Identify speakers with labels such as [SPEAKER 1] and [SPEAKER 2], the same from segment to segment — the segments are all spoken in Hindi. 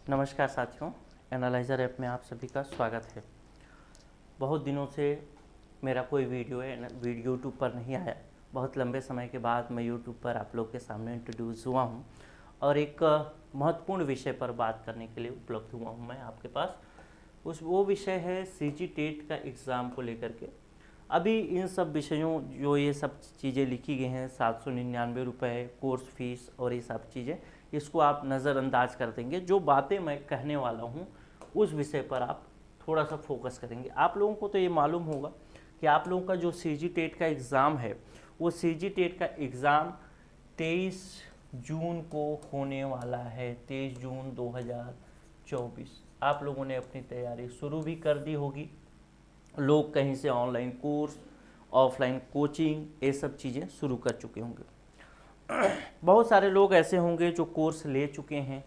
[SPEAKER 1] नमस्कार साथियों, एनालाइज़र ऐप में आप सभी का स्वागत है। बहुत दिनों से मेरा कोई वीडियो यूट्यूब पर नहीं आया। बहुत लंबे समय के बाद मैं यूट्यूब पर आप लोग के सामने इंट्रोड्यूस हुआ हूं और एक महत्वपूर्ण विषय पर बात करने के लिए उपलब्ध हुआ हूं मैं आपके पास। वो विषय है सीजी टेट का एग्ज़ाम को लेकर के। अभी इन सब विषयों जो ये सब चीज़ें लिखी गई हैं, 799 रुपये कोर्स फीस और ये सब चीज़ें, इसको आप नज़रअंदाज कर देंगे। जो बातें मैं कहने वाला हूँ उस विषय पर आप थोड़ा सा फोकस करेंगे। आप लोगों को तो ये मालूम होगा कि आप लोगों का जो सीजी टेट का एग्ज़ाम है, वो सीजी टेट का एग्ज़ाम 23 जून को होने वाला है। 23 जून 2024 आप लोगों ने अपनी तैयारी शुरू भी कर दी होगी। लोग कहीं से ऑनलाइन कोर्स, ऑफलाइन कोचिंग, ये सब चीज़ें शुरू कर चुके होंगे। बहुत सारे लोग ऐसे होंगे जो कोर्स ले चुके हैं,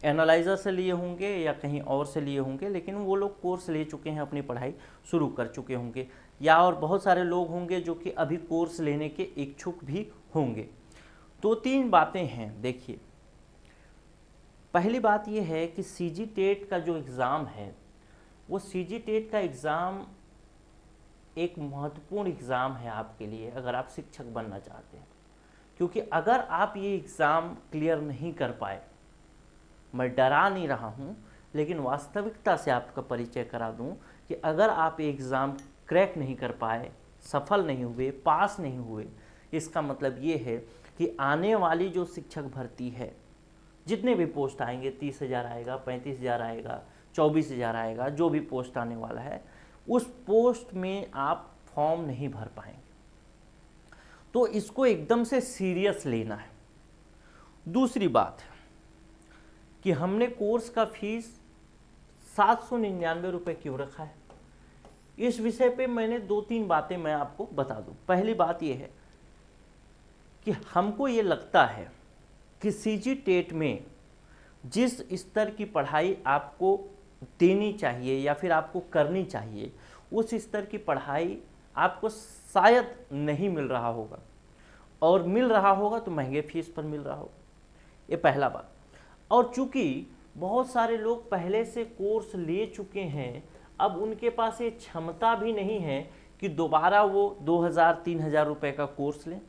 [SPEAKER 1] एनालाइज़र से लिए होंगे या कहीं और से लिए होंगे, लेकिन वो लोग कोर्स ले चुके हैं, अपनी पढ़ाई शुरू कर चुके होंगे। या और बहुत सारे लोग होंगे जो कि अभी कोर्स लेने के इच्छुक भी होंगे। तो तीन बातें हैं। देखिए, पहली बात ये है कि सीजी टेट का जो एग्ज़ाम है, वो सीजी टेट का एग्ज़ाम एक महत्वपूर्ण एग्ज़ाम है आपके लिए, अगर आप शिक्षक बनना चाहते हैं। क्योंकि अगर आप ये एग्ज़ाम क्लियर नहीं कर पाए, मैं डरा नहीं रहा हूँ, लेकिन वास्तविकता से आपका परिचय करा दूँ कि अगर आप ये एग्ज़ाम क्रैक नहीं कर पाए, सफल नहीं हुए, पास नहीं हुए, इसका मतलब ये है कि आने वाली जो शिक्षक भर्ती है, जितने भी पोस्ट आएंगे, 30,000 आएगा, 35,000 आएगा, 24,000 आएगा, जो भी पोस्ट आने वाला है, उस पोस्ट में आप फॉर्म नहीं भर पाएंगे। तो इसको एकदम से सीरियस लेना है। दूसरी बात है कि हमने कोर्स का फीस 799 रुपये क्यों रखा है। इस विषय पे मैंने 2-3 बातें मैं आपको बता दूं। पहली बात यह है कि हमको ये लगता है कि सीजी टेट में जिस स्तर की पढ़ाई आपको देनी चाहिए या फिर आपको करनी चाहिए, उस स्तर की पढ़ाई आपको शायद नहीं मिल रहा होगा, और मिल रहा होगा तो महंगे फीस पर मिल रहा होगा। ये पहला बात। और चूंकि बहुत सारे लोग पहले से कोर्स ले चुके हैं, अब उनके पास ये क्षमता भी नहीं है कि दोबारा वो 2,000-3,000 रुपये का कोर्स लें,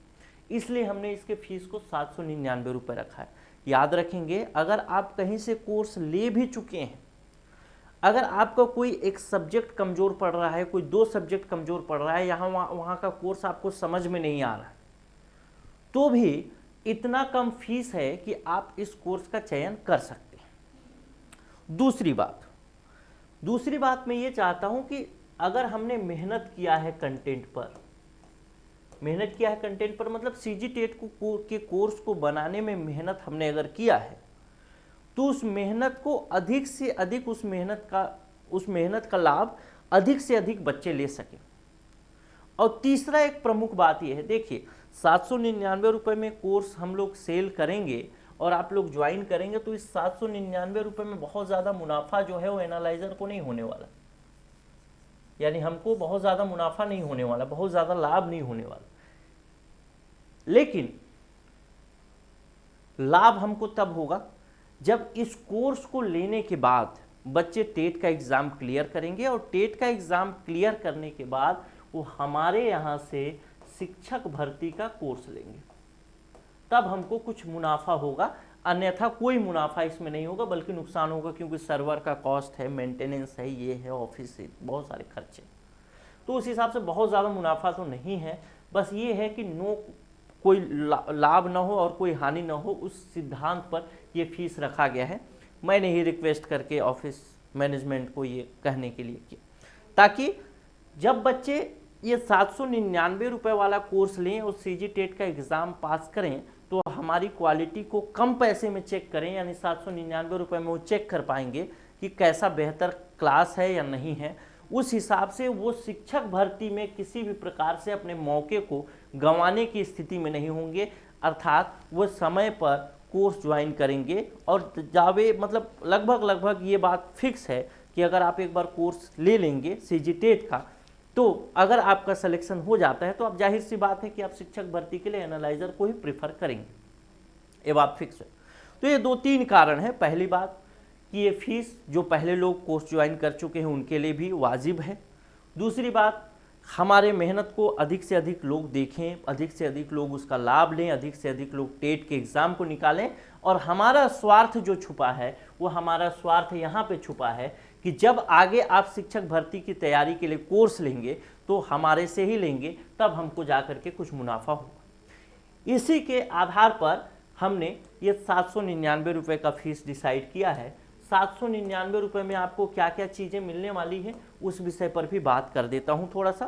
[SPEAKER 1] इसलिए हमने इसके फीस को 799 रुपये रखा है। याद रखेंगे, अगर आप कहीं से कोर्स ले भी चुके हैं, अगर आपका कोई एक सब्जेक्ट कमज़ोर पड़ रहा है, कोई 2 सब्जेक्ट कमज़ोर पड़ रहा है, यहाँ वहाँ का कोर्स आपको समझ में नहीं आ रहा है, तो भी इतना कम फीस है कि आप इस कोर्स का चयन कर सकते हैं। दूसरी बात मैं ये चाहता हूँ कि अगर हमने मेहनत किया है कंटेंट पर, मतलब सीजी टेट के कोर्स को बनाने में मेहनत हमने अगर किया है, तो उस मेहनत को अधिक से अधिक, उस मेहनत का लाभ अधिक से अधिक बच्चे ले सकें। और तीसरा एक प्रमुख बात यह है, देखिए, 799 रुपये में कोर्स हम लोग सेल करेंगे और आप लोग ज्वाइन करेंगे, तो इस 799 रुपये में बहुत ज़्यादा मुनाफा जो है वो एनालाइज़र को नहीं होने वाला, यानी हमको बहुत ज़्यादा मुनाफा नहीं होने वाला, बहुत ज़्यादा लाभ नहीं होने वाला। लेकिन लाभ हमको तब होगा जब इस कोर्स को लेने के बाद बच्चे टेट का एग्ज़ाम क्लियर करेंगे, और टेट का एग्ज़ाम क्लियर करने के बाद वो हमारे यहाँ से शिक्षक भर्ती का कोर्स लेंगे, तब हमको कुछ मुनाफा होगा। अन्यथा कोई मुनाफा इसमें नहीं होगा, बल्कि नुकसान होगा, क्योंकि सर्वर का कॉस्ट है, मेंटेनेंस है, ये है, ऑफिस से बहुत सारे खर्चे। तो उस हिसाब से बहुत ज़्यादा मुनाफा तो नहीं है। बस ये है कि कोई लाभ ना हो और कोई हानि ना हो, उस सिद्धांत पर ये फीस रखा गया है। मैंने ही रिक्वेस्ट करके ऑफिस मैनेजमेंट को ये कहने के लिए किया, ताकि जब बच्चे ये 799 रुपये वाला कोर्स लें और सीजी टेट का एग्ज़ाम पास करें, तो हमारी क्वालिटी को कम पैसे में चेक करें, यानी 799 रुपये में वो चेक कर पाएंगे कि कैसा बेहतर क्लास है या नहीं है। उस हिसाब से वो शिक्षक भर्ती में किसी भी प्रकार से अपने मौके को गंवाने की स्थिति में नहीं होंगे, अर्थात वो समय पर कोर्स ज्वाइन करेंगे। और जावे मतलब लगभग ये बात फिक्स है कि अगर आप एक बार कोर्स ले लेंगे सीजी टेट का, तो अगर आपका सिलेक्शन हो जाता है, तो आप जाहिर सी बात है कि आप शिक्षक भर्ती के लिए एनालाइज़र को ही प्रीफर करेंगे, ये बात फिक्स है। तो ये 2-3 कारण है। पहली बात कि ये फीस जो पहले लोग कोर्स ज्वाइन कर चुके हैं उनके लिए भी वाजिब है। दूसरी बात, हमारे मेहनत को अधिक से अधिक लोग देखें, अधिक से अधिक लोग उसका लाभ लें, अधिक से अधिक लोग टेट के एग्ज़ाम को निकालें। और हमारा स्वार्थ जो छुपा है वो हमारा स्वार्थ यहाँ पे छुपा है कि जब आगे आप शिक्षक भर्ती की तैयारी के लिए कोर्स लेंगे तो हमारे से ही लेंगे, तब हमको जा कर के कुछ मुनाफा होगा। इसी के आधार पर हमने ये 799 रुपये का फीस डिसाइड किया है। 799 रुपये में आपको क्या क्या चीज़ें मिलने वाली है उस विषय पर भी बात कर देता हूँ थोड़ा सा।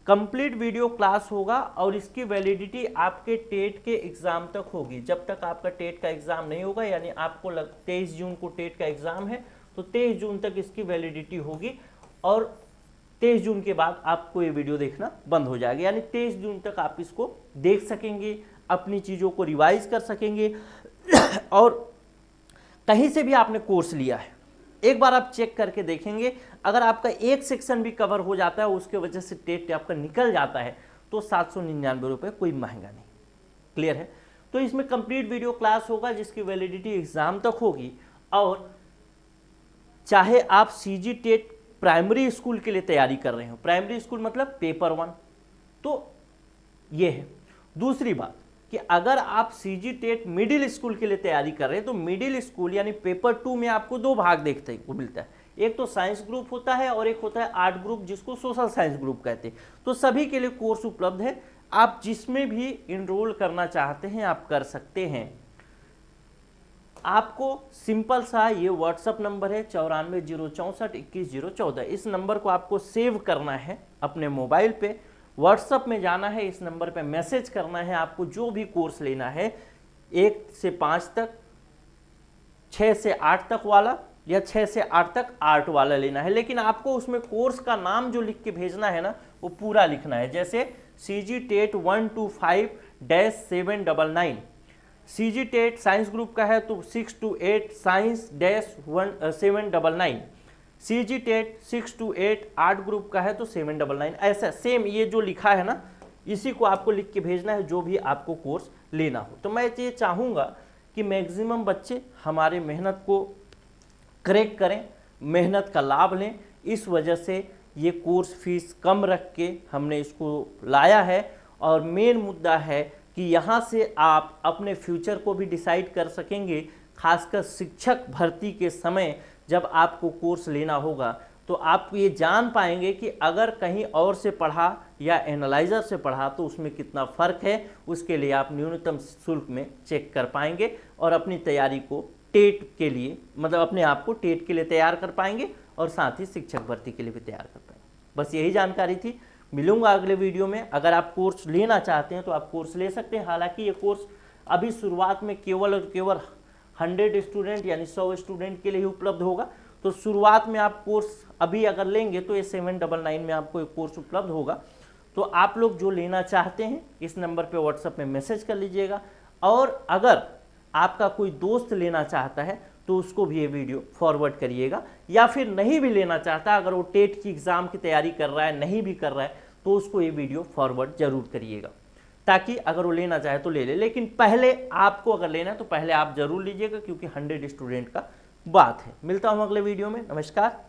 [SPEAKER 1] कंप्लीट वीडियो क्लास होगा और इसकी वैलिडिटी आपके टेट के एग्ज़ाम तक होगी। जब तक आपका टेट का एग्ज़ाम नहीं होगा, यानी आपको 23 जून को टेट का एग्ज़ाम है तो 23 जून तक इसकी वैलिडिटी होगी और 23 जून के बाद आपको ये वीडियो देखना बंद हो जाएगा। यानी 23 जून तक आप इसको देख सकेंगे, अपनी चीज़ों को रिवाइज कर सकेंगे। और कहीं से भी आपने कोर्स लिया है, एक बार आप चेक करके देखेंगे, अगर आपका एक सेक्शन भी कवर हो जाता है उसके वजह से टेट आपका निकल जाता है तो 799 रुपये कोई महंगा नहीं। क्लियर है? तो इसमें कंप्लीट वीडियो क्लास होगा जिसकी वैलिडिटी एग्जाम तक होगी। और चाहे आप सीजी टेट प्राइमरी स्कूल के लिए तैयारी कर रहे हो, प्राइमरी स्कूल मतलब पेपर 1, तो ये है। दूसरी बात कि अगर आप सीजी टेट मिडिल स्कूल के लिए तैयारी कर रहे हैं तो मिडिल स्कूल यानी पेपर 2 में आपको 2 भाग देखने को मिलता है। एक तो साइंस ग्रुप होता है और एक होता है आर्ट ग्रुप जिसको सोशल साइंस ग्रुप कहते हैं। तो सभी के लिए कोर्स उपलब्ध है, आप जिसमें भी इनरोल करना चाहते हैं आप कर सकते हैं। आपको सिंपल सा ये व्हाट्सअप नंबर है 9406411014, इस नंबर को आपको सेव करना है अपने मोबाइल पे, व्हाट्सअप में जाना है, इस नंबर पे मैसेज करना है। आपको जो भी कोर्स लेना है 1 से 5 तक, 6 से 8 तक वाला या 6 से 8 तक आर्ट वाला लेना है, लेकिन आपको उसमें कोर्स का नाम जो लिख के भेजना है ना वो पूरा लिखना है। जैसे CG TET 125-799, CG TET science group का है तो 6 to 8 science -799, CG TET 6 to 8 art group का है तो 799। ऐसा सेम ये जो लिखा है ना इसी को आपको लिख के भेजना है जो भी आपको कोर्स लेना हो। तो मैं ये चाहूँगा कि मैक्सिमम बच्चे हमारे मेहनत को क्रैक करें, मेहनत का लाभ लें। इस वजह से ये कोर्स फीस कम रख के हमने इसको लाया है। और मेन मुद्दा है कि यहाँ से आप अपने फ्यूचर को भी डिसाइड कर सकेंगे। खासकर शिक्षक भर्ती के समय जब आपको कोर्स लेना होगा तो आप ये जान पाएंगे कि अगर कहीं और से पढ़ा या एनालाइजर से पढ़ा तो उसमें कितना फ़र्क है। उसके लिए आप न्यूनतम शुल्क में चेक कर पाएंगे और अपनी तैयारी को टेट के लिए मतलब अपने आप को टेट के लिए तैयार कर पाएंगे और साथ ही शिक्षक भर्ती के लिए भी तैयार कर पाएंगे। बस यही जानकारी थी। मिलूंगा अगले वीडियो में। अगर आप कोर्स लेना चाहते हैं तो आप कोर्स ले सकते हैं। हालांकि ये कोर्स अभी शुरुआत में केवल और केवल 100 स्टूडेंट यानी 100 स्टूडेंट के लिए ही उपलब्ध होगा। तो शुरुआत में आप कोर्स अभी अगर लेंगे तो ये 799 में आपको एक कोर्स उपलब्ध होगा। तो आप लोग जो लेना चाहते हैं इस नंबर पे व्हाट्सएप में मैसेज कर लीजिएगा। और अगर आपका कोई दोस्त लेना चाहता है तो उसको भी ये वीडियो फॉरवर्ड करिएगा। या फिर नहीं भी लेना चाहता, अगर वो टेट की एग्ज़ाम की तैयारी कर रहा है, नहीं भी कर रहा है, तो उसको ये वीडियो फॉरवर्ड जरूर करिएगा, ताकि अगर वो लेना चाहे तो ले ले। लेकिन पहले आपको अगर लेना है तो पहले आप जरूर लीजिएगा, क्योंकि 100 स्टूडेंट का बात है। मिलता हूँ अगले वीडियो में। नमस्कार।